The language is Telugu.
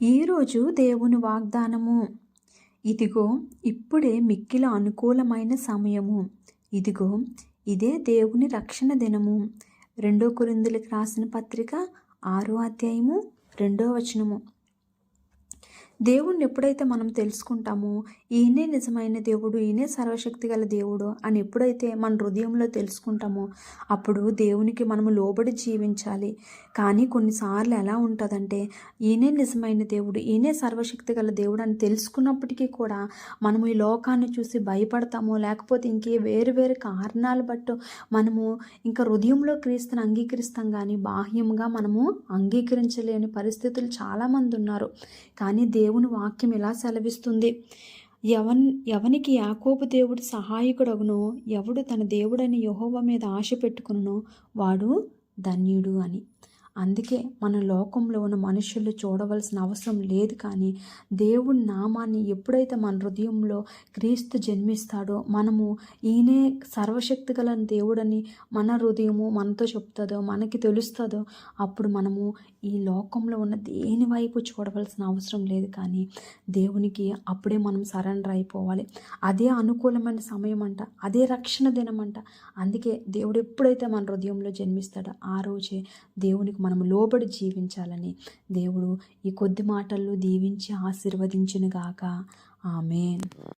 ఈరోజు దేవుని వాగ్దానము. ఇదిగో ఇప్పుడే మిక్కిలి అనుకూలమైన సమయము. ఇదిగో ఇదే దేవుని రక్షణ దినము. 2 కొరింథీయులకు రాసిన పత్రిక 6వ అధ్యాయము 2వ వచనము. దేవుణ్ణి ఎప్పుడైతే మనం తెలుసుకుంటామో ఈయనే నిజమైన దేవుడు, ఈయనే సర్వశక్తి గల దేవుడు అని ఎప్పుడైతే మన హృదయంలో తెలుసుకుంటామో అప్పుడు దేవునికి మనము లోబడి జీవించాలి. కానీ కొన్నిసార్లు ఎలా ఉంటుందంటే ఈయనే నిజమైన దేవుడు, ఈయనే సర్వశక్తి గల దేవుడు అని తెలుసుకున్నప్పటికీ కూడా మనము ఈ లోకాన్ని చూసి భయపడతామో లేకపోతే వేరు వేరు కారణాలు బట్టి మనము ఇంకా హృదయంలో క్రీస్తుని అంగీకరిస్తాం కానీ బాహ్యంగా మనము అంగీకరించలేని పరిస్థితులు చాలామంది ఉన్నారు. కానీ దేవుని వాక్యం ఇలా సెలవిస్తుంది, ఎవనికి యాకోబు దేవుడు సహాయకుడగునో, ఎవడు తన దేవుడని యెహోవా మీద ఆశ పెట్టుకునో వాడు ధన్యుడు అని. అందుకే మన లోకంలో ఉన్న మనుషులు చూడవలసిన అవసరం లేదు. కానీ దేవుని నామాన్ని ఎప్పుడైతే మన హృదయంలో క్రీస్తు జన్మిస్తాడో, మనము ఈయనే సర్వశక్తి గల దేవుడని మన హృదయము మనతో చెప్తుందో, మనకి తెలుస్తుందో, అప్పుడు మనము ఈ లోకంలో ఉన్న దేని వైపు చూడవలసిన అవసరం లేదు. కానీ దేవునికి అప్పుడే మనం సరెండర్ అయిపోవాలి. అదే అనుకూలమైన సమయం అంట, అదే రక్షణ దినం అంట. అందుకే దేవుడు ఎప్పుడైతే మన హృదయంలో జన్మిస్తాడో ఆ రోజే దేవునికి మనం లోబడి జీవించాలని దేవుడు ఈ కొద్ది మాటల్లో దీవించి ఆశీర్వదించునుగాక. ఆమేన్.